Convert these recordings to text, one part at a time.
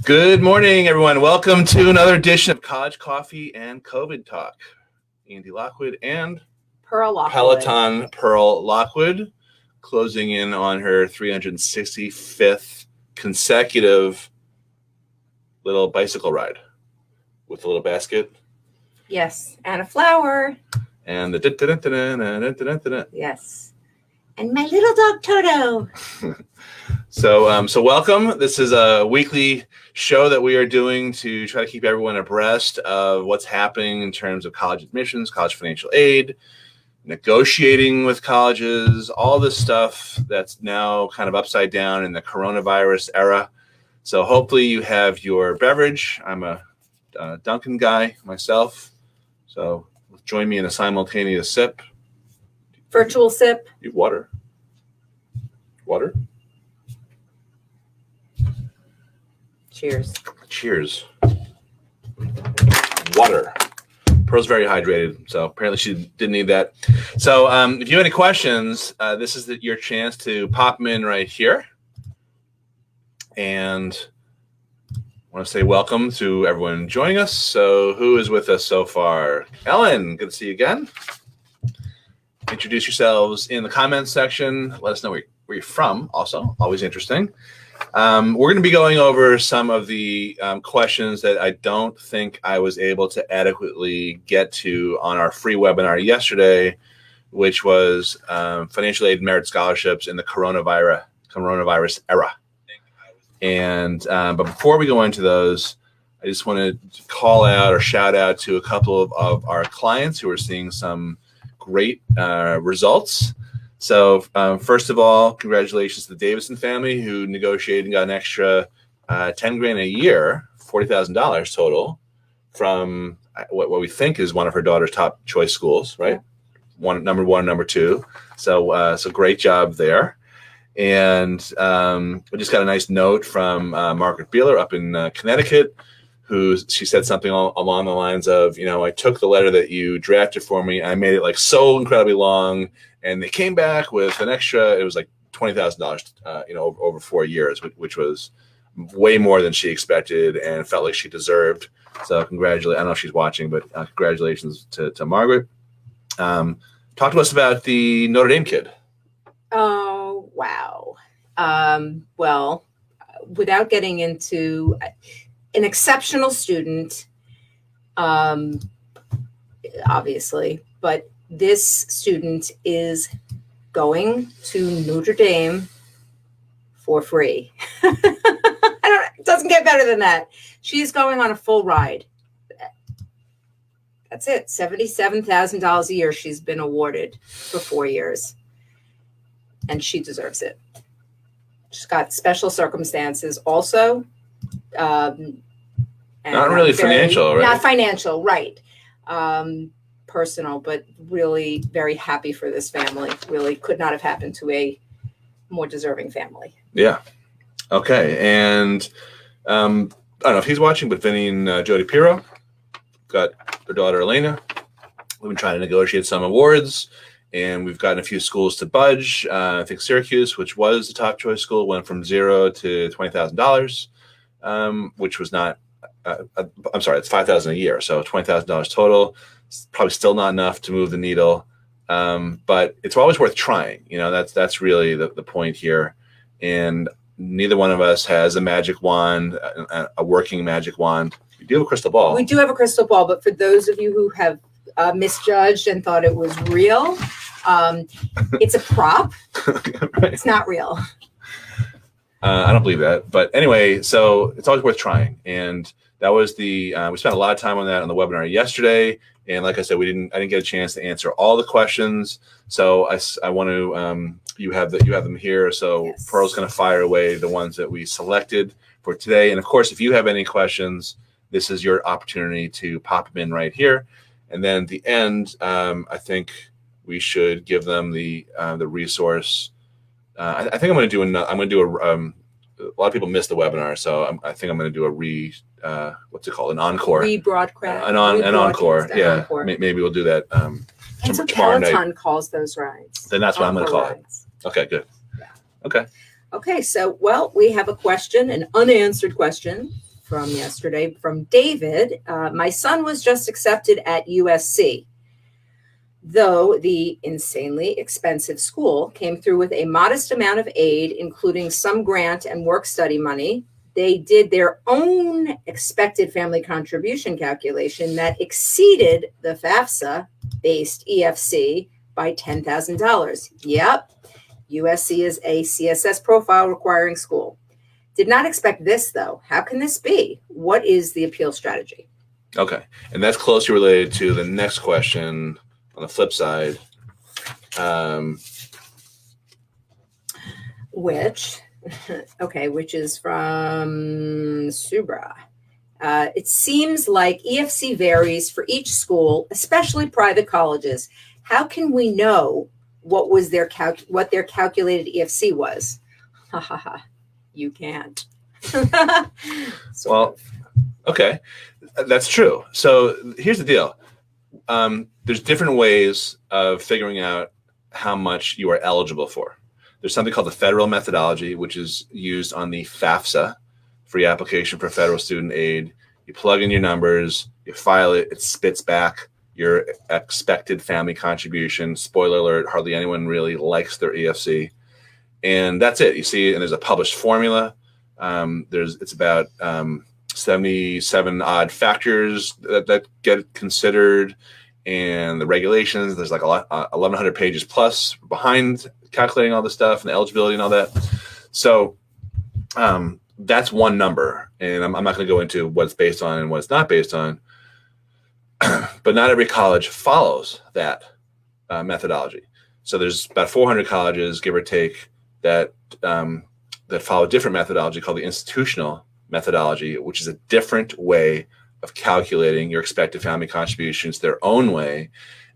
Good morning, everyone. Welcome to another edition of College Coffee and COVID Talk. Andy Lockwood and Pearl Lockwood. Peloton Pearl Lockwood, closing in on her 365th consecutive little bicycle ride with a little basket. Yes, and a flower. And the Yes. And my little dog Toto. So welcome. This is a weekly show that we are doing to try to keep everyone abreast of what's happening in terms of college admissions, college financial aid, negotiating with colleges, all this stuff that's now kind of upside down in the coronavirus era. So hopefully you have your beverage. I'm a Dunkin' guy myself. So join me in a simultaneous sip. Virtual sip. Water. Cheers. Cheers. Water. Pearl's very hydrated, so apparently she didn't need that. So if you have any questions, this is your chance to pop them in right here. And I want to say welcome to everyone joining us. So who is with us so far? Ellen, good to see you again. Introduce yourselves in the comments section. Let us know where you're from also. Always interesting. We're going to be going over some of the questions that I don't think I was able to adequately get to on our free webinar yesterday, which was financial aid merit scholarships in the coronavirus era. And but before we go into those, I just want to call out or shout out to a couple of our clients who are seeing some great results. So first of all, congratulations to the Davison family who negotiated and got an extra $10,000 a year, $40,000 total from what we think is one of her daughter's top choice schools, right? Number one, number two. So great job there. And we just got a nice note from Margaret Beeler up in Connecticut, she said something along the lines of, I took the letter that you drafted for me, I made it like so incredibly long, and they came back with an extra, it was like $20,000, over 4 years, which was way more than she expected and felt like she deserved. So congratulations. I don't know if she's watching, but congratulations to Margaret. Talk to us about the Notre Dame kid. Oh, wow. Well, without getting into an exceptional student, obviously, but this student is going to Notre Dame for free. It doesn't get better than that. She's going on a full ride. That's it. $77,000 a year she's been awarded for 4 years. And she deserves it. She's got special circumstances also. Not really financial, right? Not financial, right. Personal, but really very happy for this family. Really could not have happened to a more deserving family. Yeah. Okay. And I don't know if he's watching, but Vinny and Jody Pirro got their daughter Elena. We've been trying to negotiate some awards, and we've gotten a few schools to budge. I think Syracuse, which was the top choice school, went from $0 to $20,000, which was not. I'm sorry, it's $5,000 a year, so $20,000 total. It's probably still not enough to move the needle, but it's always worth trying. That's really the point here. And neither one of us has a magic wand, a working magic wand. We do have a crystal ball. We do have a crystal ball, but for those of you who have misjudged and thought it was real, it's a prop. Right. It's not real. I don't believe that, but anyway, so it's always worth trying. And that was we spent a lot of time on that on the webinar yesterday. And like I said, I didn't get a chance to answer all the questions. So I want to, you have them here. So yes. Pearl's going to fire away the ones that we selected for today. And of course, if you have any questions, this is your opportunity to pop them in right here. And then at the end, I think we should give them the resource. I think I'm going to do a lot of people missed the webinar, so I think I'm going to do what's it called? An encore. Rebroadcast. An encore. Yeah. Encore. Maybe we'll do that and so tomorrow Peloton night. Calls those rides. Then that's what I'm going to call it. Okay, good. Yeah. Okay. Okay, so, we have a question, an unanswered question from yesterday from David. My son was just accepted at USC. Though the insanely expensive school came through with a modest amount of aid, including some grant and work study money, they did their own expected family contribution calculation that exceeded the FAFSA-based EFC by $10,000. Yep, USC is a CSS profile requiring school. Did not expect this, though. How can this be? What is the appeal strategy? Okay, and that's closely related to the next question on the flip side. Which is from Subra. It seems like EFC varies for each school, especially private colleges. How can we know what their calculated EFC was? Ha ha ha. You can't. Well, okay, that's true. So here's the deal. There's different ways of figuring out how much you are eligible for. There's something called the federal methodology, which is used on the FAFSA, free application for federal student aid. You plug in your numbers, you file it, it spits back your expected family contribution. Spoiler alert, hardly anyone really likes their EFC. And that's it. You see, and there's a published formula. It's about 77 odd factors that get considered, and the regulations. There's like 1,100 pages plus behind calculating all this stuff and the eligibility and all that. So that's one number, and I'm not going to go into what it's based on and what it's not based on. But not every college follows that methodology. So there's about 400 colleges, give or take, that follow a different methodology called the institutional methodology, which is a different way of calculating your expected family contributions their own way.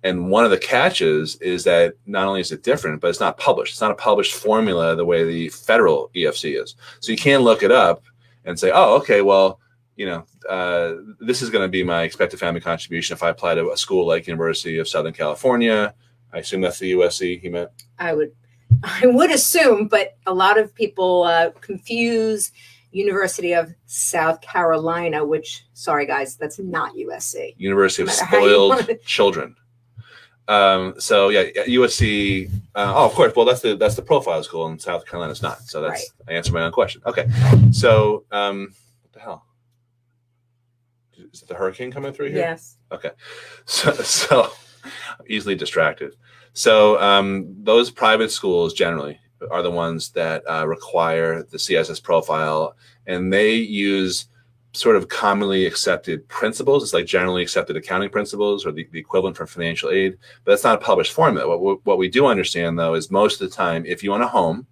And one of the catches is that not only is it different, but it's not published. It's not a published formula the way the federal EFC is. So you can look it up and say, oh, okay, well, this is going to be my expected family contribution if I apply to a school like University of Southern California. I assume that's the USC he meant. I would assume, but a lot of people confuse University of South Carolina, which, sorry guys, that's not USC. University of Spoiled Children. So yeah, USC. Of course. Well, that's the profile school, and South Carolina's not. So that's right. I answered my own question. Okay. So what the hell? Is it the hurricane coming through here? Yes. Okay. So I'm easily distracted. So those private schools generally are the ones that require the CSS profile, and they use sort of commonly accepted principles. It's like generally accepted accounting principles, or the equivalent for financial aid, but that's not a published formula. What we do understand, though, is most of the time, if you own a home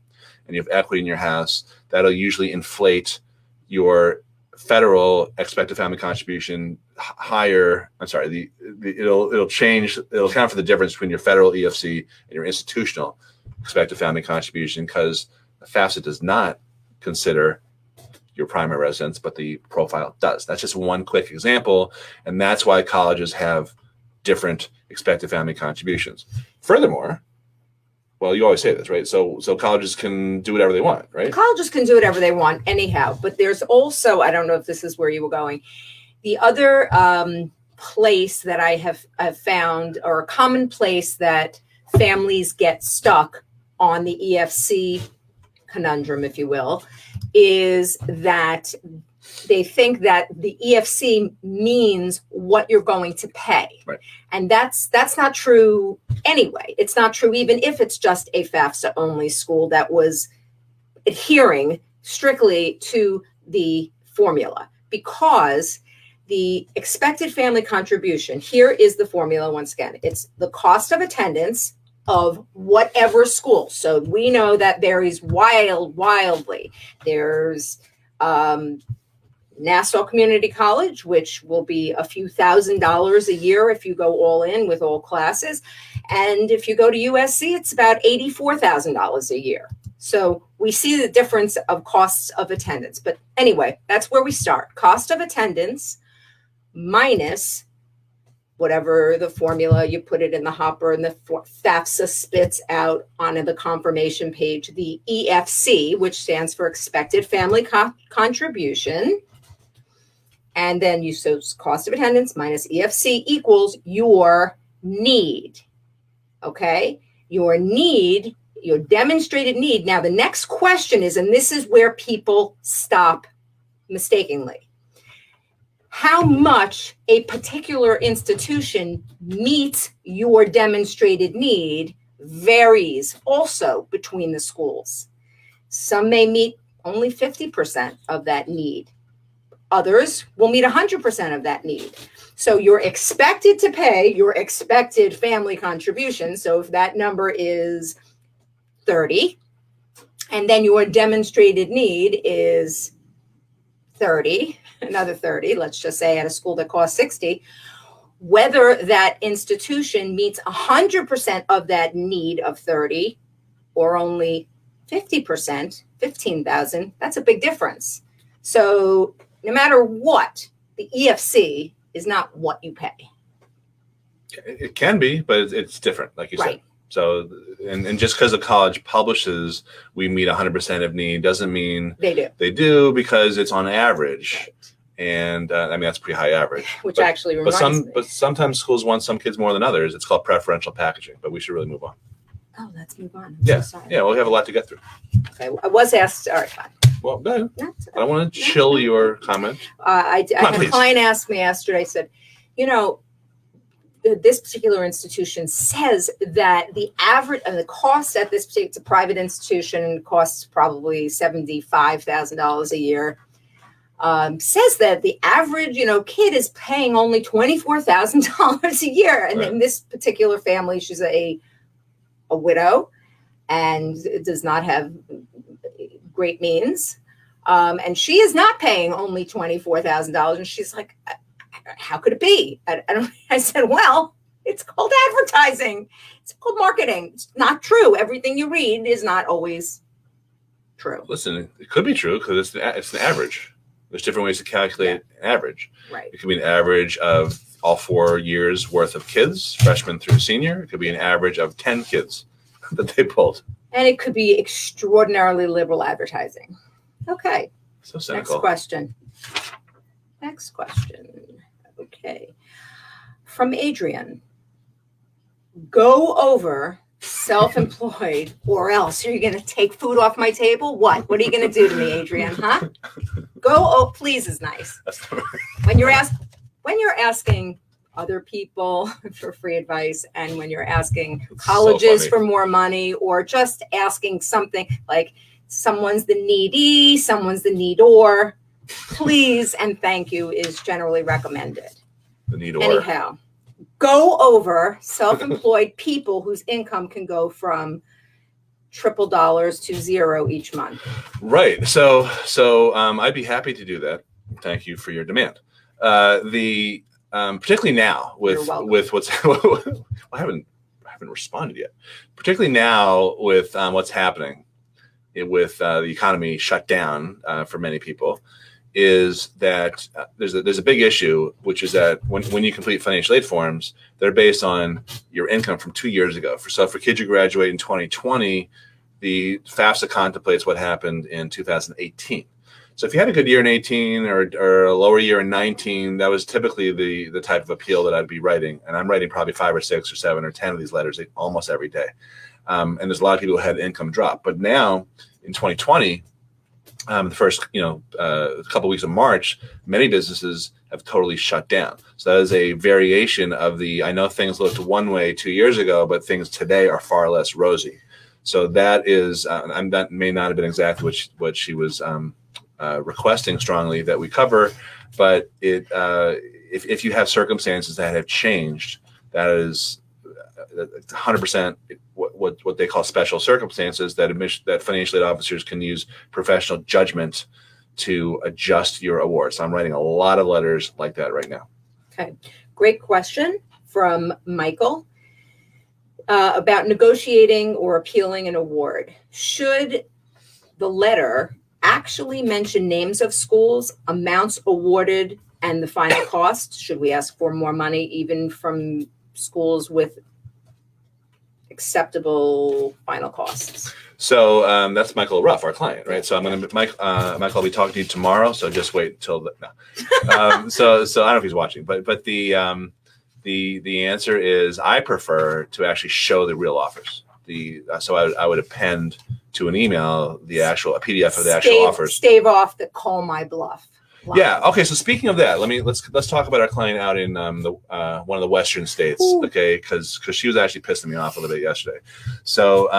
and you have equity in your house, that'll usually inflate your federal expected family contribution higher. I'm sorry, it'll change. It'll account for the difference between your federal EFC and your institutional expected family contribution, because the FAFSA does not consider your primary residence, but the profile does. That's just one quick example, and that's why colleges have different expected family contributions. Furthermore, well, you always say this, right? So colleges can do whatever they want, right? Colleges can do whatever they want anyhow, but there's also, I don't know if this is where you were going, the other place that I have found, or a common place that families get stuck on the EFC conundrum, if you will, is that they think that the EFC means what you're going to pay. Right. And that's not true anyway. It's not true even if it's just a FAFSA only school that was adhering strictly to the formula, because the expected family contribution, here is the formula once again. It's the cost of attendance of whatever school. So we know that varies wildly. There's Nassau Community College, which will be a few $1,000s a year if you go all in with all classes. And if you go to USC, it's about $84,000 a year. So we see the difference of costs of attendance. But anyway, that's where we start. Cost of attendance minus whatever the formula, you put it in the hopper, and the FAFSA spits out on the confirmation page the EFC, which stands for expected family contribution, And then so cost of attendance minus EFC equals your need. Okay? Your need, your demonstrated need. Now, the next question is, and this is where people stop mistakenly, how much a particular institution meets your demonstrated need varies also between the schools. Some may meet only 50% of that need. Others will meet 100% of that need. So you're expected to pay your expected family contribution. So if that number is 30, and then your demonstrated need is 30, another 30, let's just say at a school that costs 60, whether that institution meets 100% of that need of 30 or only 50%, 15,000, that's a big difference. So no matter what, the EFC is not what you pay. It can be, but it's different, like you Right. said. So, and just because a college publishes we meet 100% of need doesn't mean They do. They do, because it's on average. And I mean, that's pretty high average. Which actually reminds me. But sometimes schools want some kids more than others. It's called preferential packaging, but we should really move on. Oh, let's move on. I'm Yeah. so sorry. Yeah, well, we have a lot to get through. Okay, I was asked, all right, fine. Well, no, That's- I don't want to chill your comment. I Come on, had a please. client ask me yesterday, said, you know, this particular institution says that the average and the cost at this particular, it's a private institution, costs probably $75,000 a year. Says that the average, kid is paying only $24,000 a year. And Right. in this particular family, she's a widow and does not have great means. And she is not paying only $24,000. And she's like, how could it be? I said, well, it's called advertising. It's called marketing. It's not true. Everything you read is not always true. Listen, it could be true because it's an average. There's different ways to calculate an average. Right. It could be an average of all 4 years worth of kids, freshman through senior. It could be an average of 10 kids that they pulled. And it could be extraordinarily liberal advertising. Okay. So cynical. Next question. Okay. From Adrian. Go over self-employed or else. Are you going to take food off my table? What are you going to do to me, Adrian? Huh? Please is nice. When you're asking other people for free advice, and when you're asking colleges so for more money, or just asking something like someone's the needy, someone's the needor, please and thank you is generally recommended. The need or. Anyhow, go over self-employed people whose income can go from triple dollars to $0 each month. Right. So I'd be happy to do that. Thank you for your demand. Particularly now with what's I haven't responded yet. Particularly now with what's happening with the economy shut down for many people, is that there's a big issue, which is that when you complete financial aid forms, they're based on your income from 2 years ago. For kids who graduate in 2020, the FAFSA contemplates what happened in 2018. So if you had a good year in 18 or a lower year in 19, that was typically the type of appeal that I'd be writing. And I'm writing probably 5 or 6 or 7 or 10 of these letters almost every day. And there's a lot of people who had income drop. But now in 2020, the first couple weeks of March, many businesses have totally shut down. So that is a variation of I know things looked one way 2 years ago, but things today are far less rosy. So that is, that may not have been exactly what she was requesting strongly that we cover, but if you have circumstances that have changed, that is 100% what they call special circumstances that financial aid officers can use professional judgment to adjust your award. So I'm writing a lot of letters like that right now. Okay, great question from Michael about negotiating or appealing an award. Should the letter actually mention names of schools, amounts awarded, and the final cost? Should we ask for more money even from schools with acceptable final costs? So that's Michael Ruff, our client, right? So I'm going to Michael. I'll be talking to you tomorrow. So just wait until no. So I don't know if he's watching, but the answer is I prefer to actually show the real offers. So I would append to an email a PDF of the actual offers. Stave off the call my bluff line. Yeah. Okay. So speaking of that, let's talk about our client out in one of the western states. Ooh. Okay, because she was actually pissing me off a little bit yesterday. So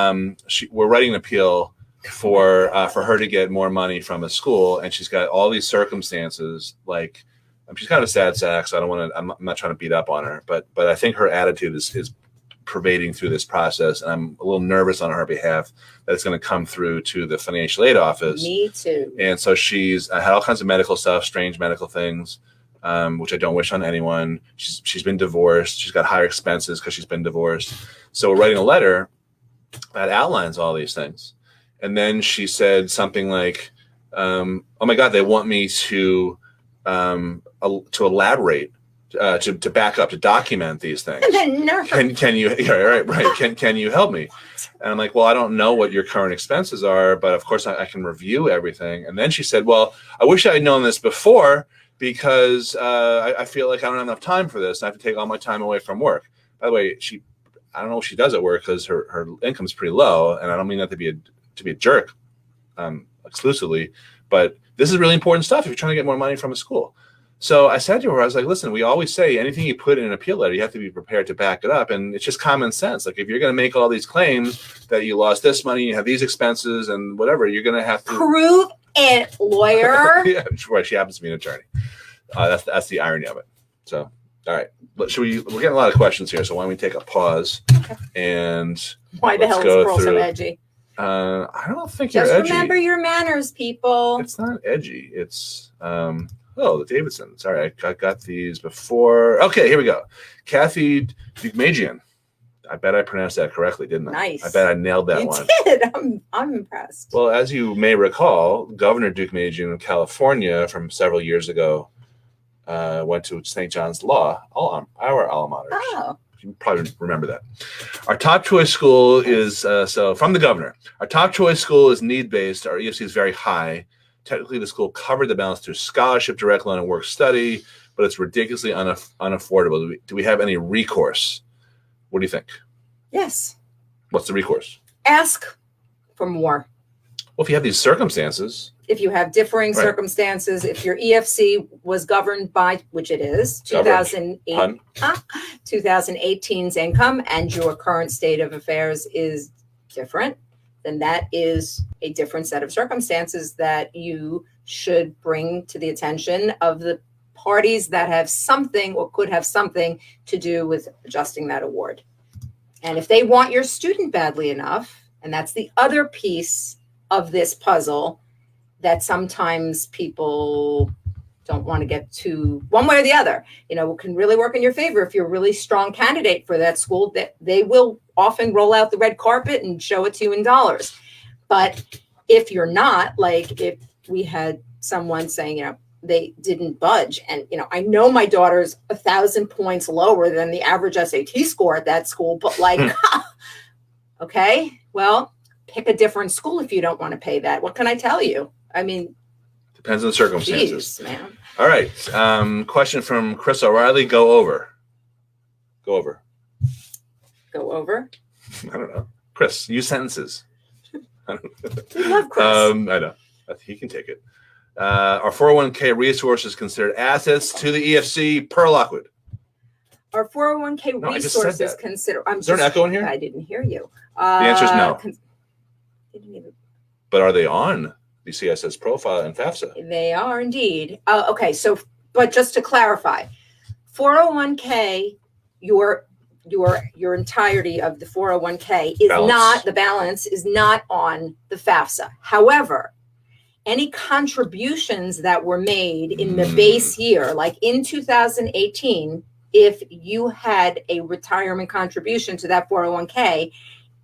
we're writing an appeal for her to get more money from a school, and she's got all these circumstances. Like she's kind of a sad sack, so I'm not trying to beat up on her, but I think her attitude is pervading through this process, and I'm a little nervous on her behalf that it's going to come through to the financial aid office. Me too. And so she's had all kinds of medical stuff, strange medical things, which I don't wish on anyone. She's been divorced. She's got higher expenses because she's been divorced. So we're writing a letter that outlines all these things. And then she said something like, "Oh my God, they want me to elaborate." To back up, to document these things. Can you? Yeah, right. Can you help me? And I'm like, well, I don't know what your current expenses are, but of course I can review everything. And then she said, well, I wish I had known this before because I feel like I don't have enough time for this. I have to take all my time away from work. By the way, I don't know what she does at work because her income's pretty low, and I don't mean that to be a jerk exclusively, but this is really important stuff if you're trying to get more money from a school. So I said to her, I was like, listen, we always say anything you put in an appeal letter, you have to be prepared to back it up. And it's just common sense. Like if you're going to make all these claims that you lost this money, you have these expenses and whatever, you're going to have to prove it, lawyer. Yeah, right. She happens to be an attorney. That's the irony of it. So, all right. We're getting a lot of questions here. So why don't we take a pause and why the hell is Pearl so edgy? I don't think just you're edgy. Remember your manners, people. It's not edgy. It's oh, the Davidson. Sorry, I got these before. Okay, here we go. Kathy Dukmajian. I bet I pronounced that correctly, didn't I? Nice. I bet I nailed that one. You did. I'm impressed. Well, as you may recall, Governor Dukmajian of California from several years ago went to St. John's Law, our alma mater. Oh. You probably remember that. Our top choice school is, so from the governor, our top choice school is need-based. Our EFC is very high. Technically, the school covered the balance through scholarship, direct loan, and work study, but it's ridiculously unaffordable. Do we have any recourse? What do you think? Yes. What's the recourse? Ask for more. Well, if you have these circumstances. If you have differing circumstances, if your EFC was governed by, which it is, 2018's income, and your current state of affairs is different, then that is a different set of circumstances that you should bring to the attention of the parties that have something or could have something to do with adjusting that award. And if they want your student badly enough, and that's the other piece of this puzzle that sometimes people don't want to get to one way or the other, can really work in your favor if you're a really strong candidate for that school, that they will often roll out the red carpet and show it to you in dollars. But if you're not, like if we had someone saying, they didn't budge, and I know my daughter's 1,000 points lower than the average SAT score at that school, but okay, well, pick a different school if you don't want to pay that. What can I tell you? I mean, depends on the circumstances. Geez, man. All right. Question from Chris O'Reilly. Go over. Go over? I don't know. Chris, use sentences. We love Chris. I know. He can take it. Our 401k resources considered assets to the EFC per Lockwood. Our 401k resources consider. Is there an echo in here? I didn't hear you. The answer is no. But are they on the CSS Profile and FAFSA? They are indeed. Okay, so but just to clarify, 401k, your entirety of the 401k is not, the balance is not on the FAFSA. However, any contributions that were made in the base year, like in 2018, if you had a retirement contribution to that 401k,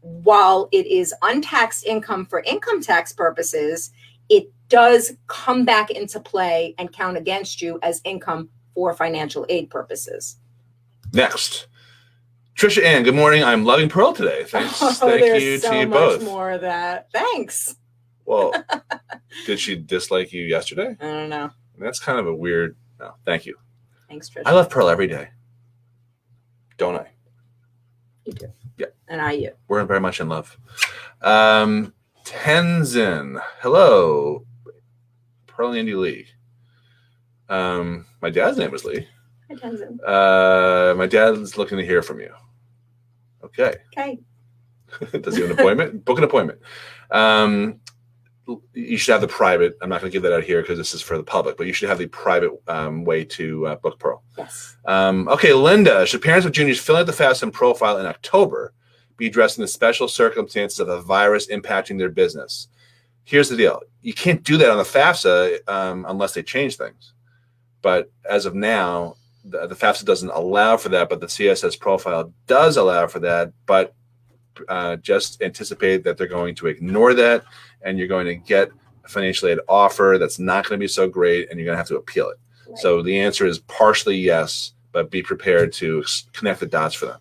while it is untaxed income for income tax purposes, it does come back into play and count against you as income for financial aid purposes. Next, Trisha Ann, good morning. I'm loving Pearl today. Thanks. Thank you so to you much both. More of that. Thanks. Well, did she dislike you yesterday? I don't know. That's kind of a weird. No, thank you. Thanks, Trisha. I love Pearl every day. Don't I? You do. Yeah. And I you. We're very much in love. Tenzin, hello. Pearl and Andy Lee. My dad's name was Lee. Hi, Tenzin. My dad's looking to hear from you. Okay. Okay. Does he have an appointment? Book an appointment. You should have the private. I'm not going to give that out here because this is for the public, but you should have the private way to book Pearl. Yes. Okay, Linda, should parents of juniors fill out the FAFSA profile in October be addressing the special circumstances of a virus impacting their business? Here's the deal. You can't do that on the FAFSA unless they change things. But as of now, the FAFSA doesn't allow for that, but the CSS profile does allow for that. But just anticipate that they're going to ignore that, and you're going to get a financial aid offer that's not going to be so great, and you're going to have to appeal it. Right. So the answer is partially yes, but be prepared to connect the dots for them.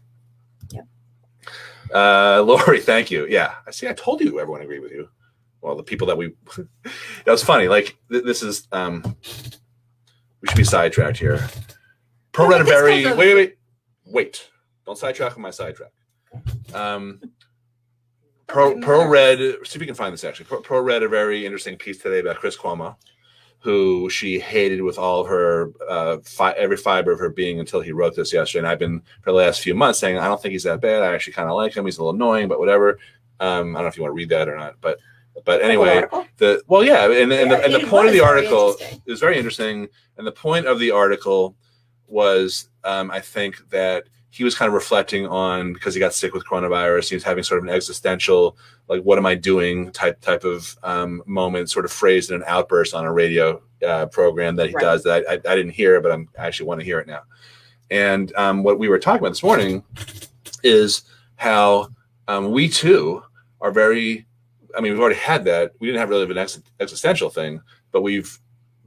Yep. Lori, thank you. Yeah, I see. I told you everyone agreed with you. Well, the people that we that was funny. Like this is we should be sidetracked here. Pearl read a very wait. Don't sidetrack on my sidetrack. Pearl read, see if you can find this actually. Pearl read a very interesting piece today about Chris Cuomo, who she hated with all of her, every fiber of her being until he wrote this yesterday. And I've been for the last few months saying, I don't think he's that bad. I actually kind of like him. He's a little annoying, but whatever. I don't know if you want to read that or not, but anyway, and the point of the article is very interesting. And the point of the article was, I think that he was kind of reflecting on, because he got sick with coronavirus, he was having sort of an existential, like, what am I doing type of moment, sort of phrased in an outburst on a radio program that he does that I didn't hear, but I actually want to hear it now. And what we were talking about this morning is how we too are very, we've already had that. We didn't have really an existential thing, but we've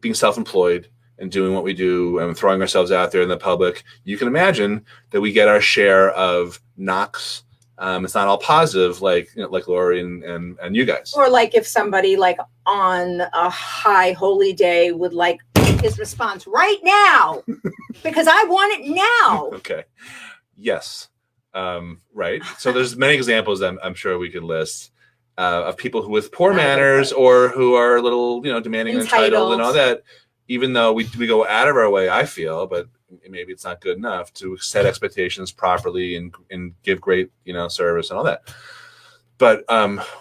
been self-employed and doing what we do and throwing ourselves out there in the public. You can imagine that we get our share of knocks. It's not all positive, like Lori and you guys. Or like if somebody like on a high holy day would like his response right now because I want it now. Okay. Yes. Right. So there's many examples I'm sure we could list of people who with poor manners or who are a little, demanding and entitled and all that. Even though we go out of our way, I feel, but maybe it's not good enough to set expectations properly and give great, service and all that. But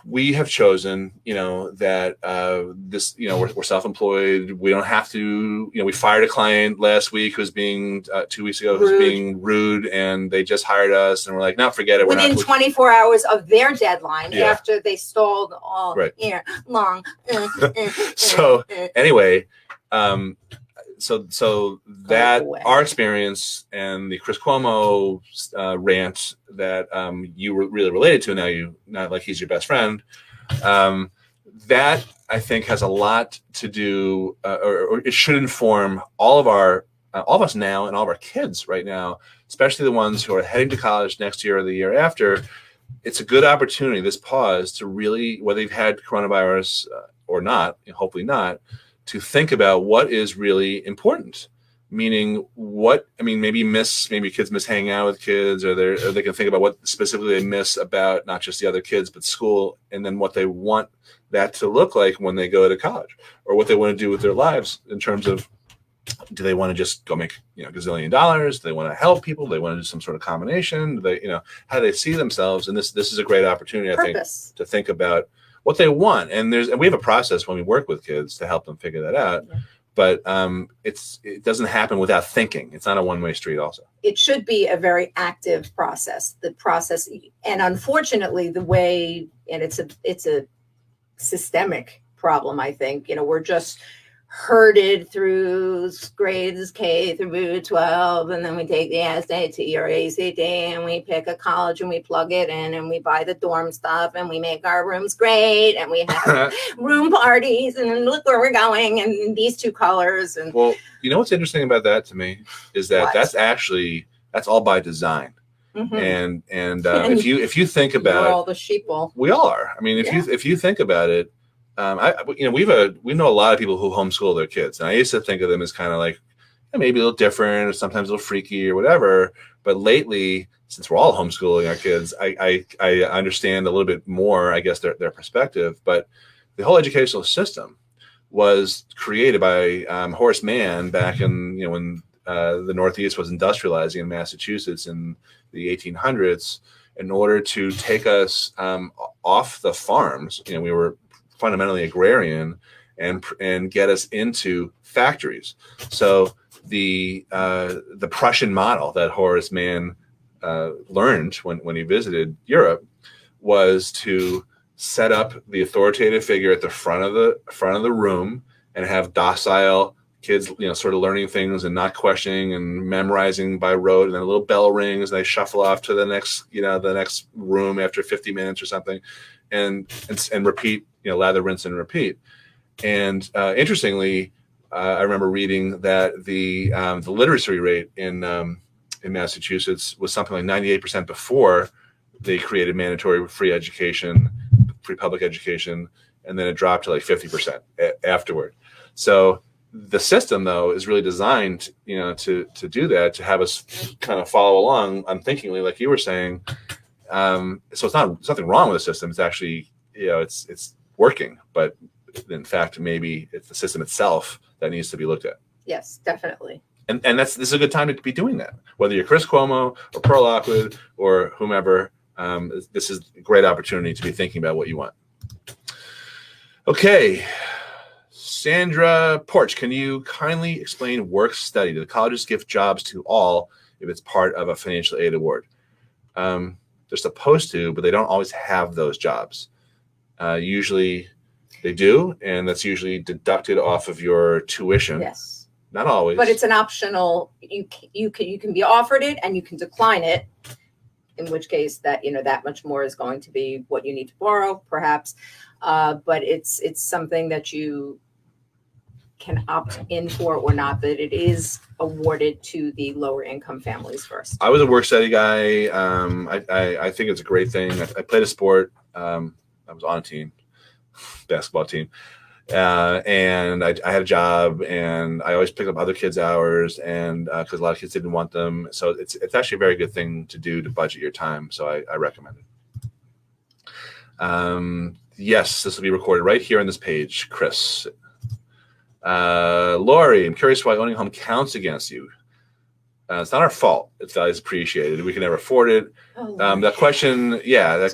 we have chosen, that this, we're self-employed. We don't have to, we fired a client last week who's being 2 weeks ago, who's being rude, and they just hired us, and we're like, no, forget it. Within 24 hours of their deadline, after they stalled all year long. So anyway. So that our experience and the Chris Cuomo rant that you were really related to, now like he's your best friend, that I think has a lot to do, or it should inform all of us now and all of our kids right now, especially the ones who are heading to college next year or the year after. It's a good opportunity, this pause, to really, whether you've had coronavirus or not, hopefully not, to think about what is really important. Meaning maybe kids miss hanging out with kids, or they can think about what specifically they miss about not just the other kids, but school, and then what they want that to look like when they go to college, or what they want to do with their lives in terms of, do they want to just go make, gazillion dollars? Do they want to help people? Do they want to do some sort of combination? Do they, how do they see themselves? And this is a great opportunity, I think, to think about what they want. And we have a process when we work with kids to help them figure that out. Yeah. But it doesn't happen without thinking. It's not a one-way street also. It should be a very active process. The process, and unfortunately the way, and it's a systemic problem, I think. We're just herded through grades K through 12, and then we take the SAT or ACT, and we pick a college and we plug it in, and we buy the dorm stuff, and we make our rooms great, and we have room parties, and look where we're going, and these two colors. And well, what's interesting about that to me is that that's all by design. Mhm. And if you think You're about, all the sheeple. we all are. I mean, if you think about it, we know a lot of people who homeschool their kids, and I used to think of them as kind of like maybe a little different, or sometimes a little freaky, or whatever. But lately, since we're all homeschooling our kids, I understand a little bit more, I guess, their perspective. But the whole educational system was created by Horace Mann back in when the Northeast was industrializing in Massachusetts in the 1800s, in order to take us off the farms. We were fundamentally agrarian, and get us into factories. So the Prussian model that Horace Mann learned when he visited Europe was to set up the authoritative figure at the front of the room, and have docile kids, sort of learning things and not questioning and memorizing by rote. And then a little bell rings, and they shuffle off to the next room after 50 minutes or something, and repeat, lather, rinse, and repeat. And interestingly, I remember reading that the literacy rate in Massachusetts was something like 98% before they created mandatory free public education, and then it dropped to like 50% afterward. So the system, though, is really designed, to do that, to have us kind of follow along unthinkingly, like you were saying. So it's nothing wrong with the system. It's actually, it's working, but in fact, maybe it's the system itself that needs to be looked at. Yes, definitely. And this is a good time to be doing that. Whether you're Chris Cuomo or Pearl Lockwood or whomever, this is a great opportunity to be thinking about what you want. Okay. Sandra Porch, can you kindly explain work study? Do the colleges give jobs to all if it's part of a financial aid award? They're supposed to, but they don't always have those jobs. Usually they do, and that's usually deducted off of your tuition. Yes. Not always. But it's an optional. You can be offered it, and you can decline it, in which case that that much more is going to be what you need to borrow, perhaps. But it's something that you can opt in for or not, but it is awarded to the lower income families first. I was a work study guy. I think it's a great thing. I played a sport. I was on a team, basketball team. And I had a job, and I always picked up other kids' hours, and because a lot of kids didn't want them. So it's actually a very good thing to do to budget your time. So I recommend it. Yes, this will be recorded right here on this page, Chris. Lori, I'm curious why owning a home counts against you. It's not our fault. It's values appreciated. We can never afford it. That question,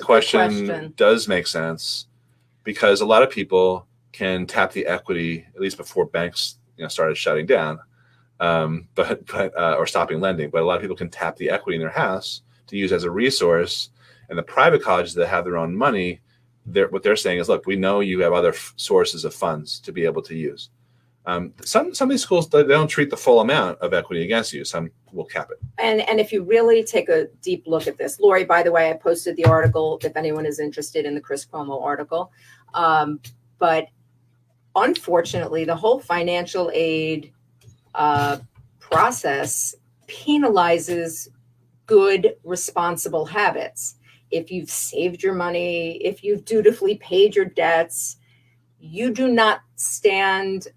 question does make sense, because a lot of people can tap the equity, at least before banks started shutting down, or stopping lending. But a lot of people can tap the equity in their house to use as a resource. And the private colleges that have their own money, what they're saying is, look, we know you have other sources of funds to be able to use. Some of these schools, they don't treat the full amount of equity against you. Some will cap it. And if you really take a deep look at this, Lori, by the way, I posted the article if anyone is interested in the Chris Cuomo article. But unfortunately, the whole financial aid process penalizes good, responsible habits. If you've saved your money, if you've dutifully paid your debts, you do not stand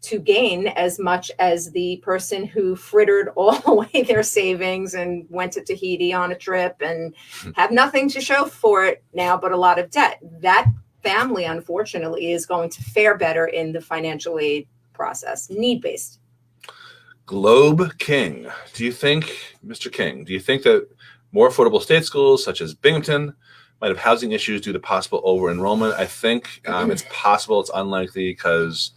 to gain as much as the person who frittered all away their savings and went to Tahiti on a trip and have nothing to show for it now but a lot of debt. That family, unfortunately, is going to fare better in the financial aid process, need-based. Globe King, Mr. King, do you think that more affordable state schools such as Binghamton might have housing issues due to possible over-enrollment? I think it's possible. It's unlikely, because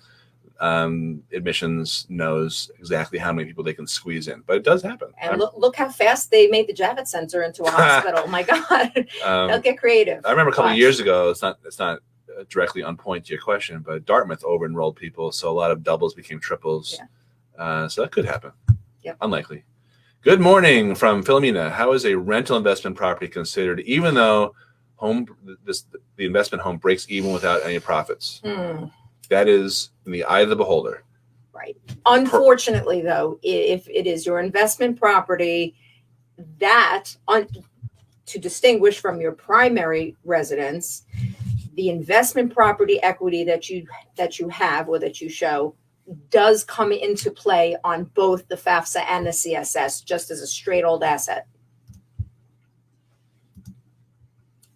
admissions knows exactly how many people they can squeeze in, but it does happen. And look how fast they made the Javits Center into a hospital. My God, they'll get creative. I remember a couple of years ago, it's not directly on point to your question, but Dartmouth over-enrolled people, so a lot of doubles became triples. Yeah. So that could happen. Yep. Unlikely. Good morning from Philomena. How is a rental investment property considered, even though the investment home breaks even without any profits? That is in the eye of the beholder. Right. Unfortunately, though, if it is your investment property, that to distinguish from your primary residence, the investment property equity that you have or that you show does come into play on both the FAFSA and the CSS, just as a straight old asset.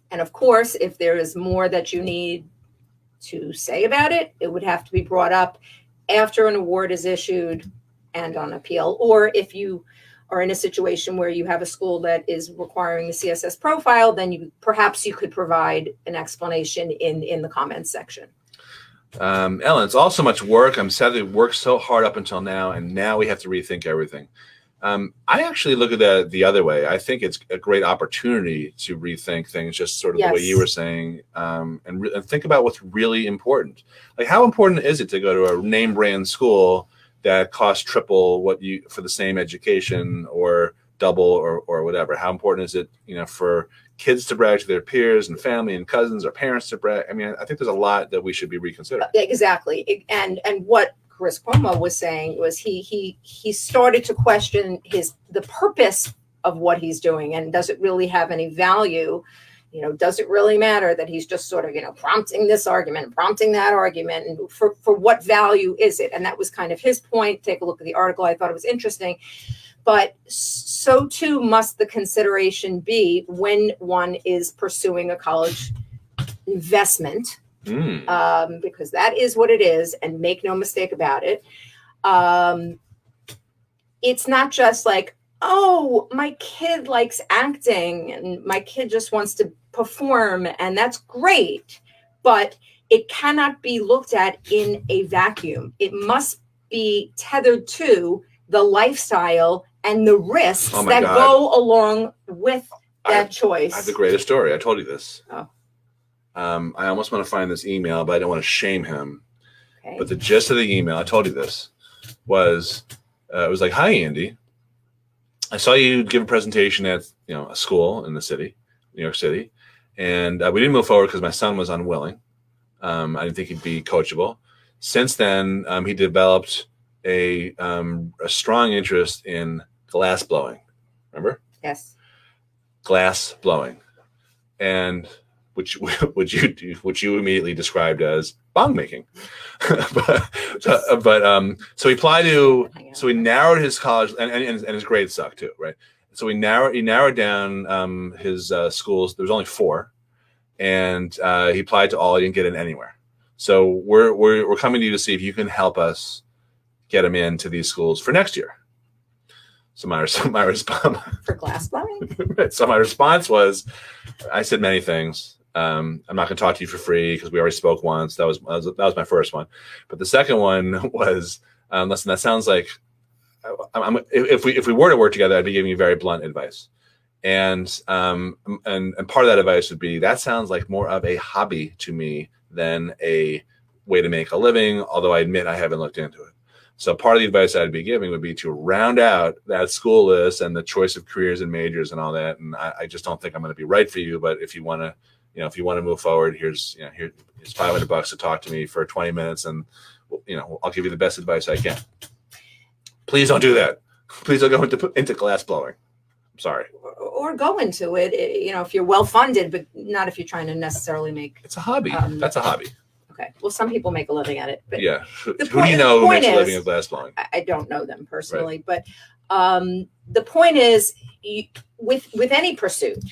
And of course, if there is more that you need to say about it, it would have to be brought up after an award is issued and on appeal, or if you are in a situation where you have a school that is requiring the CSS profile, then perhaps you could provide an explanation in the comments section. Ellen, it's all so much work. I'm sad that we worked so hard up until now, and now we have to rethink everything. I actually look at that the other way. I think it's a great opportunity to rethink things, just sort of the way you were saying, and think about what's really important. Like, how important is it to go to a name brand school that costs triple what you for the same education, or double, or whatever? How important is it, for kids to brag to their peers and family and cousins or parents to brag? I mean, I think there's a lot that we should be reconsidering. Exactly. And what Chris Cuomo was saying was he started to question the purpose of what he's doing, and does it really have any value? Does it really matter that he's just sort of, prompting this argument, prompting that argument, and for what value is it? And that was kind of his point. Take a look at the article. I thought it was interesting. But so too must the consideration be when one is pursuing a college investment, because that is what it is, and make no mistake about it. It's not just like, oh, my kid likes acting and my kid just wants to perform, and that's great, but it cannot be looked at in a vacuum. It must be tethered to the lifestyle and the risks that go along with that choice. I have the greatest story. I told you this. Oh. I almost want to find this email, but I don't want to shame him. Okay. But the gist of the email, I told you this, was it was like, "Hi, Andy. I saw you give a presentation at a school in the city, New York City, and we didn't move forward because my son was unwilling. I didn't think he'd be coachable. Since then, he developed a strong interest in glass blowing. Remember? Yes. Glass blowing, and which you immediately described as bong making. So he applied to. So he narrowed his college, and his grades suck too, right? So he narrowed down his schools. There was only 4, and he applied to all. He didn't get in anywhere. So we're coming to you to see if you can help us get him into these schools for next year. So my response for glass blowing. Right. So my response was, I said many things. I'm not going to talk to you for free because we already spoke once. That was my first one. But the second one was, listen, that sounds like if we were to work together, I'd be giving you very blunt advice. And part of that advice would be, that sounds like more of a hobby to me than a way to make a living, although I admit I haven't looked into it. So part of the advice I'd be giving would be to round out that school list and the choice of careers and majors and all that. And I just don't think I'm going to be right for you. But if you want to move forward, here's $500 to talk to me for 20 minutes, and I'll give you the best advice I can. Please don't do that. Please don't go into glass blowing. I'm sorry. Or go into it, if you're well funded, but not if you're trying to necessarily make. It's a hobby. That's a hobby. Okay. Well, some people make a living at it. But yeah. Who do you know who makes a living at glass blowing? I don't know them personally, right. But the point is, with any pursuit,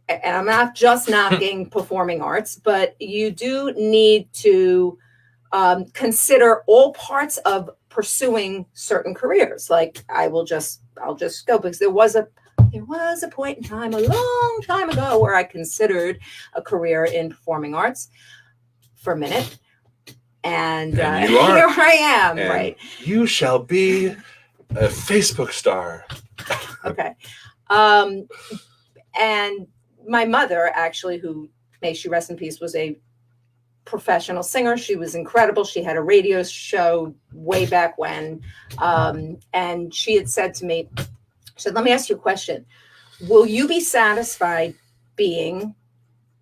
and I'm not just knocking performing arts, but you do need to consider all parts of pursuing certain careers. Like I'll just go, because there was a point in time, a long time ago, where I considered a career in performing arts for a minute. And here I am, right? You shall be a Facebook star. Okay. And my mother, actually, who, may she rest in peace, was a professional singer. She was incredible. She had a radio show way back when. And she had said to me, she said, let me ask you a question. Will you be satisfied being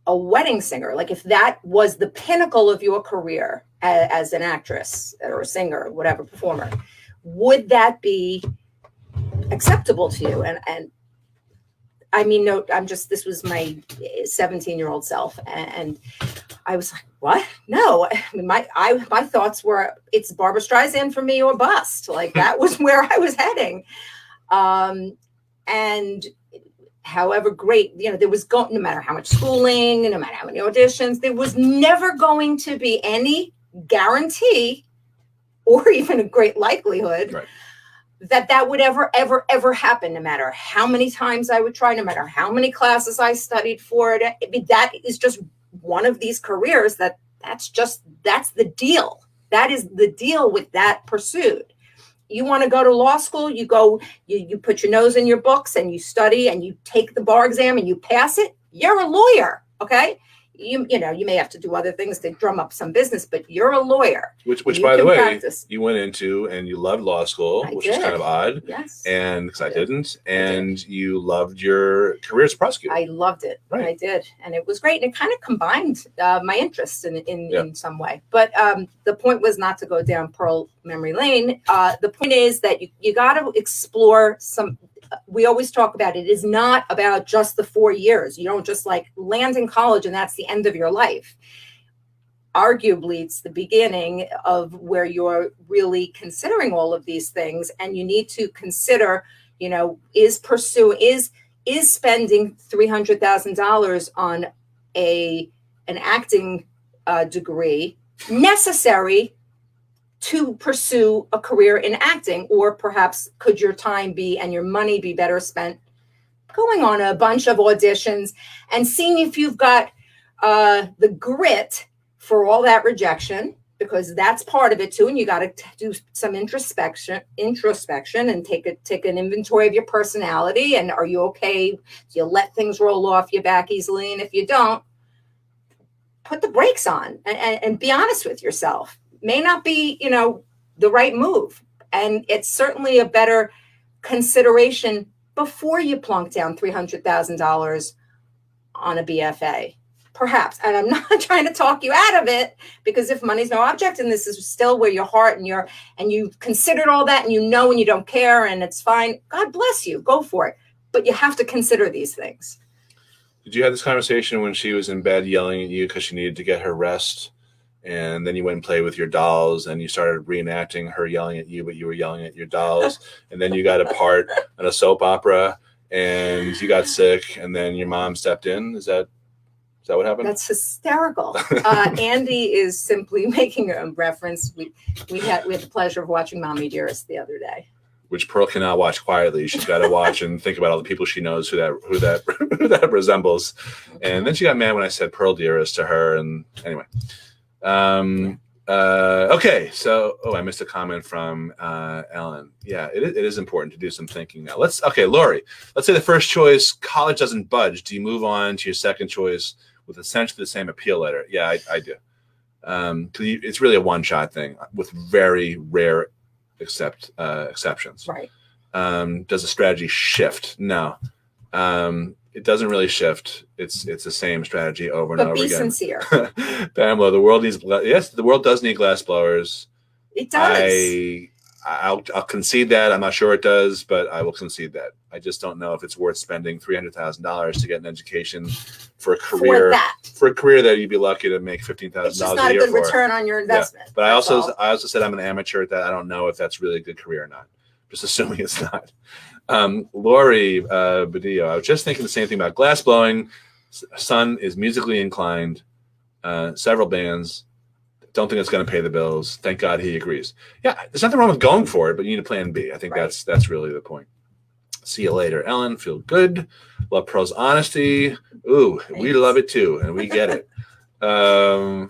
a wedding singer? Like, if that was the pinnacle of your career as an actress or a singer, or whatever, performer, would that be acceptable to you? And I mean, no, this was my 17-year-old self. And I was like, what? No, I mean, my thoughts were, it's Barbara Streisand for me or bust. Like that was where I was heading. And however great, there was no matter how much schooling, no matter how many auditions, there was never going to be any guarantee or even a great likelihood that would ever happen, no matter how many times I would try, no matter how many classes I studied for it. I mean, that is just one of these careers that's the deal. That is the deal with that pursuit. You want to go to law school, you put your nose in your books and you study and you take the bar exam and you pass it, you're a lawyer, okay? You may have to do other things to drum up some business, but you're a lawyer. Which by the way, you went into and you loved law school, which is kind of odd. Yes. And because I didn't. And you loved your career as a prosecutor. I loved it. Right. I did. And it was great. And it kind of combined my interests in some way. But the point was not to go down Pearl memory lane. The point is that you got to explore some. We always talk about it is not about just the 4 years. You don't just like land in college and that's the end of your life. Arguably, it's the beginning of where you're really considering all of these things. And you need to consider, is spending $300,000 on an acting degree necessary to pursue a career in acting, or perhaps could your time and your money be better spent going on a bunch of auditions and seeing if you've got the grit for all that rejection, because that's part of it too. And you got to do some introspection and take an inventory of your personality. And are you okay? Do you let things roll off your back easily? And if you don't, put the brakes on and be honest with yourself. May not be, the right move. And it's certainly a better consideration before you plunk down $300,000 on a BFA, perhaps. And I'm not trying to talk you out of it, because if money's no object and this is still where your heart and you've considered all that and and you don't care and it's fine, God bless you, go for it. But you have to consider these things. Did you have this conversation when she was in bed yelling at you because she needed to get her rest? And then you went and played with your dolls and you started reenacting her yelling at you, but you were yelling at your dolls. And then you got a part in a soap opera and you got sick and then your mom stepped in. Is that what happened? That's hysterical. Andy is simply making a reference. We had the pleasure of watching Mommy Dearest the other day, which Pearl cannot watch quietly. She's got to watch and think about all the people she knows who that resembles. And then she got mad when I said Pearl Dearest to her. And anyway. Okay, so I missed a comment from Ellen. Yeah, it is important to do some thinking now. Lori, let's say the first choice, college doesn't budge. Do you move on to your second choice with essentially the same appeal letter? Yeah, I do. It's really a one-shot thing with very rare exceptions. Right. Does the strategy shift? No. It doesn't really shift. It's the same strategy over and over again. But be sincere. Pamela, the world does need glass blowers. It does. I'll concede that. I'm not sure it does, but I will concede that. I just don't know if it's worth spending $300,000 to get an education for a career that you'd be lucky to make $15,000 a year for. It's just not a good return on your investment. Yeah. But I also said I'm an amateur at that. I don't know if that's really a good career or not. Just assuming it's not. Lori Badillo, I was just thinking the same thing about glass blowing. Son is musically inclined. Several bands. Don't think it's going to pay the bills. Thank God he agrees. Yeah, there's nothing wrong with going for it, but you need a plan B. I think that's really the point. See you later, Ellen. Feel good. Love Pearl's honesty. Ooh, thanks. We love it too, and we get it. All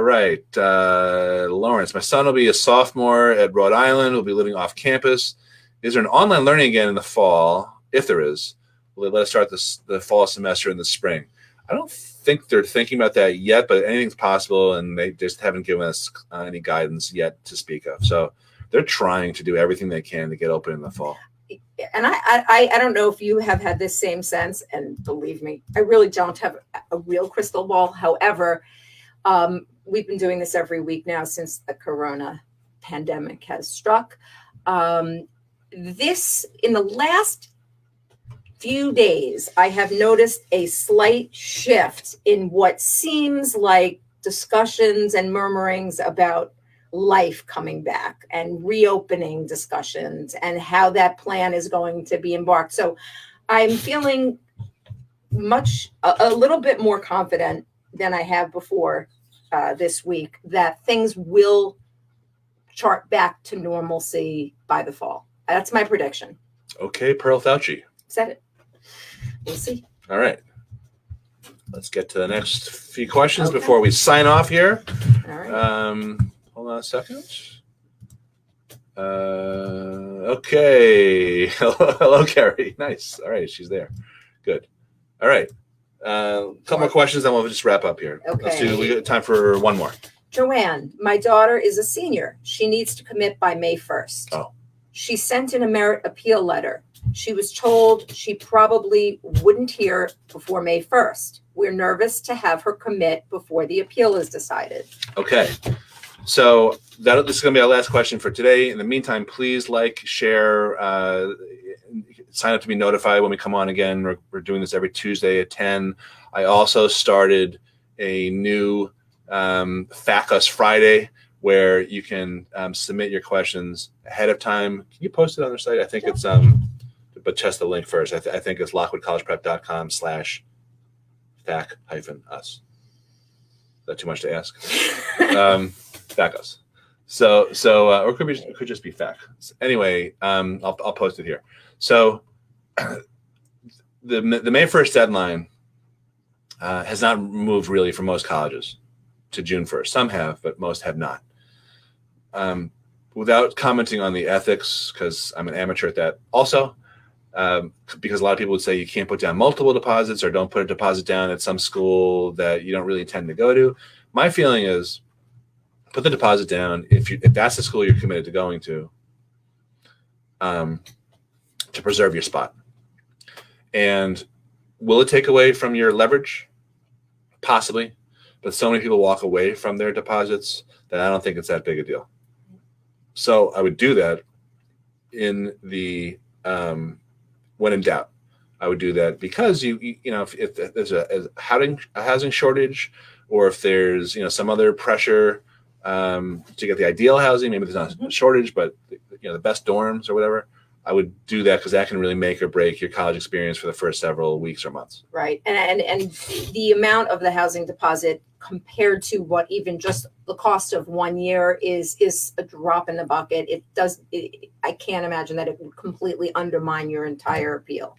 right, Lawrence. My son will be a sophomore at Rhode Island. We'll be living off campus. Is there an online learning again in the fall? If there is, will they let us start the fall semester in the spring? I don't think they're thinking about that yet, but anything's possible, and they just haven't given us any guidance yet to speak of. So they're trying to do everything they can to get open in the fall. And I don't know if you have had this same sense, and believe me, I really don't have a real crystal ball. However, we've been doing this every week now since the corona pandemic has struck. This, in the last few days, I have noticed a slight shift in what seems like discussions and murmurings about life coming back and reopening discussions and how that plan is going to be embarked. So I'm feeling a little bit more confident than I have before this week that things will chart back to normalcy by the fall. That's my prediction. Okay, Pearl Fauci. Said it. We'll see. All right. Let's get to the next few questions before we sign off here. All right. Hold on a second. Okay. Hello, Carrie. Nice. All right, she's there. Good. All right. Couple more questions, then we'll just wrap up here. Okay. We got time for one more. Joanne, my daughter is a senior. She needs to commit by May 1st. Oh. She sent in a merit appeal letter. She was told she probably wouldn't hear before May 1st. We're nervous to have her commit before the appeal is decided. Okay. So this is going to be our last question for today. In the meantime, please like, share, sign up to be notified when we come on again. We're doing this every Tuesday at 10. I also started a new FAFSA Friday where you can submit your questions ahead of time. Can you post it on their site? I think it's, but test the link first. I think it's lockwoodcollegeprep.com/FAC-us. Is that too much to ask? FAC-us. So or it could just be FAC. Anyway, I'll post it here. So the May 1st deadline has not moved really for most colleges to June 1st. Some have, but most have not. Without commenting on the ethics, because I'm an amateur at that also, because a lot of people would say you can't put down multiple deposits or don't put a deposit down at some school that you don't really intend to go to. My feeling is put the deposit down if that's the school you're committed to going to preserve your spot. And will it take away from your leverage? Possibly. But so many people walk away from their deposits that I don't think it's that big a deal. So I would do that in the when in doubt. I would do that because you know if there's a housing shortage, or if there's some other pressure to get the ideal housing, maybe there's not a shortage, but the best dorms or whatever. I would do that because that can really make or break your college experience for the first several weeks or months. Right, and the amount of the housing deposit compared to what even just the cost of 1 year is a drop in the bucket. I can't imagine that it would completely undermine your entire appeal.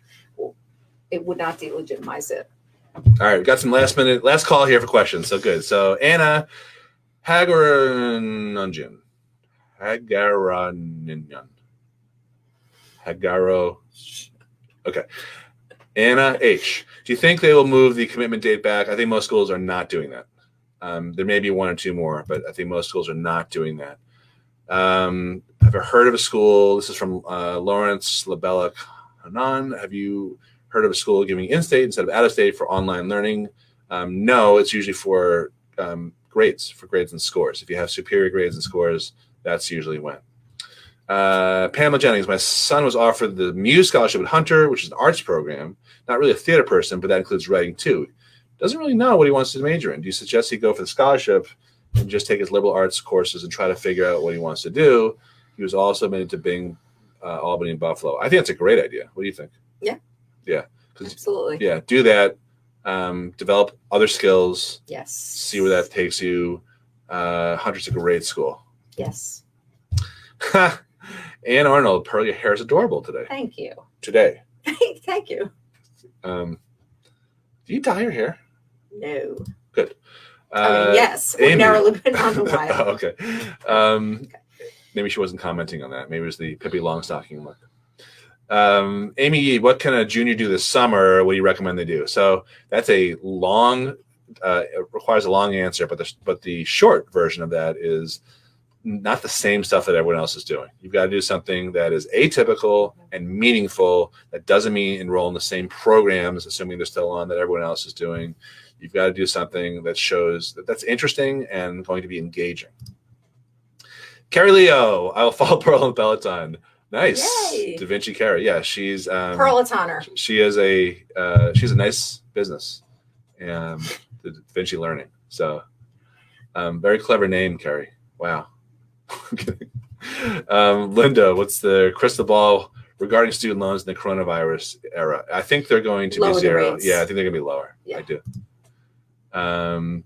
It would not delegitimize it. All right, we got some last call here for questions. So good. So Anna Hagaranunjan. Hagaro. Okay. Anna H. Do you think they will move the commitment date back? I think most schools are not doing that. There may be one or two more, but I think most schools are not doing that. Have you heard of a school? This is from Lawrence Labella Hanan. Have you heard of a school giving in-state instead of out-of-state for online learning? No, it's usually for grades and scores. If you have superior grades and scores, that's usually when. Pamela Jennings, my son was offered the Muse Scholarship at Hunter, which is an arts program. Not really a theater person, but that includes writing too. Doesn't really know what he wants to major in. Do you suggest he go for the scholarship and just take his liberal arts courses and try to figure out what he wants to do? He was also admitted to Bing, Albany, and Buffalo. I think that's a great idea. What do you think? Yeah. Yeah. Absolutely. Yeah. Do that. Develop other skills. Yes. See where that takes you. Hunter's a great school. Yes. Ann Arnold, Pearl, your hair is adorable today. Thank you. Today. Thank you. Do you dye your hair? No. Good. Yes. Amy. Ordinarily been on the while. Oh, okay. Maybe she wasn't commenting on that. Maybe it was the Pippi Longstocking look. Amy Yee, what can a junior do this summer? What do you recommend they do? So that's a long, it requires a long answer, but the short version of that is not the same stuff that everyone else is doing. You've got to do something that is atypical and meaningful. That doesn't mean enroll in the same programs, assuming they're still on, that everyone else is doing. You've got to do something that shows that's interesting and going to be engaging. Carrie Leo, I will follow Pearl on Peloton. Nice. Yay. Da Vinci Carrie. Yeah, she's Pearl Attoner. she has she's a nice business. The Da Vinci Learning. So very clever name, Carrie. Wow. Linda, what's the crystal ball regarding student loans in the coronavirus era? I think they're going to Lower be the 0. rates. Yeah, I think they're going to be lower. Yeah. I do.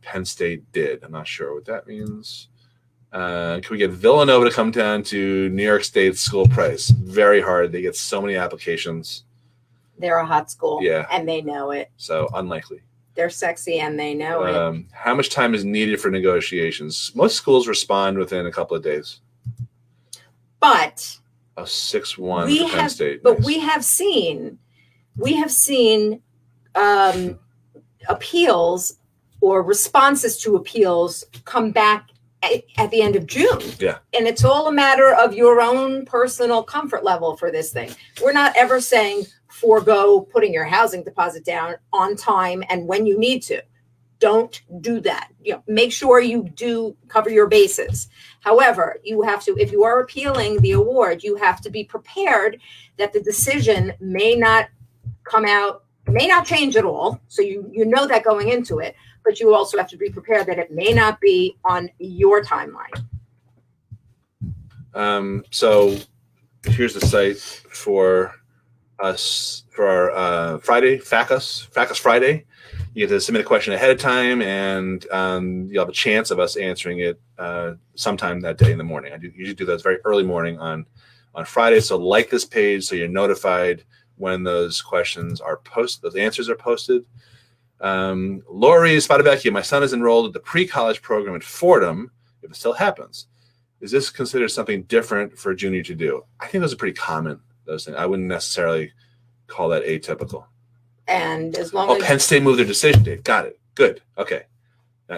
Penn State did. I'm not sure what that means. Can we get Villanova to come down to New York State school price? Very hard. They get so many applications. They're a hot school. Yeah. And they know it. So unlikely. They're sexy and they know it. How much time is needed for negotiations? Most schools respond within a couple of days. But 6-1 for Penn State. But Nice. we have seen appeals or responses to appeals come back at the end of June. Yeah. And it's all a matter of your own personal comfort level for this thing. We're not ever saying forego putting your housing deposit down on time and when you need to. Don't do that. Make sure you do cover your bases. However, you have to, if you are appealing the award, you have to be prepared that the decision may not come out, may not change at all. So you know that going into it, but you also have to be prepared that it may not be on your timeline. So here's the site for us for our Friday, FAFSA Friday. You get to submit a question ahead of time, and you'll have a chance of us answering it sometime that day in the morning. I usually do that very early morning on Friday. So like this page so you're notified when those questions are posted, those answers are posted. Lori Spadavecchia, my son is enrolled at the pre-college program at Fordham, if it still happens. Is this considered something different for a junior to do? I think those are pretty common, those things. I wouldn't necessarily call that atypical. And as long as Penn State moved their decision date. Got it. Good. Okay.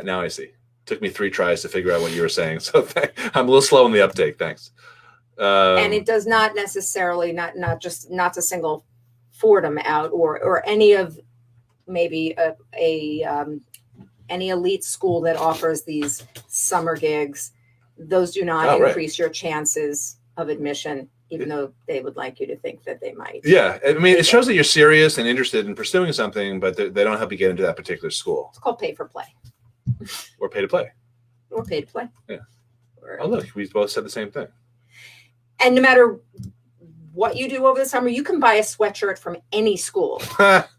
Now I see. Took me 3 tries to figure out what you were saying. So I'm a little slow in the uptake. Thanks. And it does not necessarily not to single Fordham out or any of maybe any elite school that offers these summer gigs. Those do not increase your chances of admission, even though they would like you to think that they might. Yeah, I mean, it shows that you're serious and interested in pursuing something, but they don't help you get into that particular school. It's called pay for play. Or pay to play. Or pay to play. Yeah. Oh, look, we both said the same thing. And no matter what you do over the summer, you can buy a sweatshirt from any school. That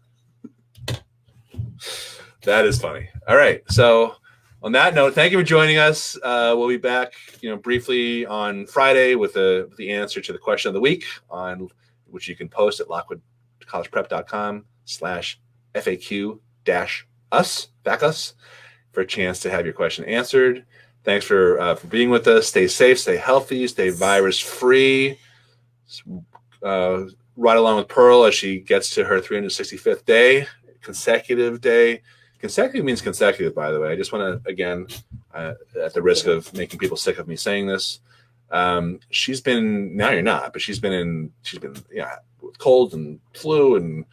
is funny. All right. So on that note, thank you for joining us. We'll be back, briefly on Friday with the answer to the question of the week, on which you can post at lockwoodcollegeprep.com/FAQ-us, back us, for a chance to have your question answered. Thanks for being with us. Stay safe, stay healthy, stay virus free. Right along with Pearl as she gets to her 365th day, consecutive day. Consecutive means consecutive, by the way. I just want to, again, at the risk of making people sick of me saying this, she's been, now you're not, but she's been with cold and flu and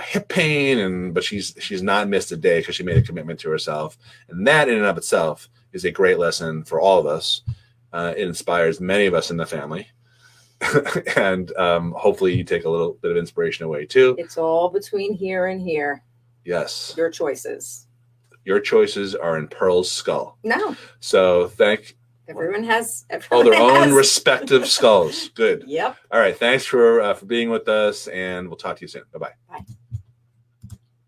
hip pain, but she's not missed a day because she made a commitment to herself. And that in and of itself is a great lesson for all of us. It inspires many of us in the family. And hopefully you take a little bit of inspiration away too. It's all between here and here. Yes. Your choices. Your choices are in Pearl's skull. No. So Everyone has their own respective skulls. Good. Yep. All right. Thanks for being with us, and we'll talk to you soon. Bye-bye. Bye.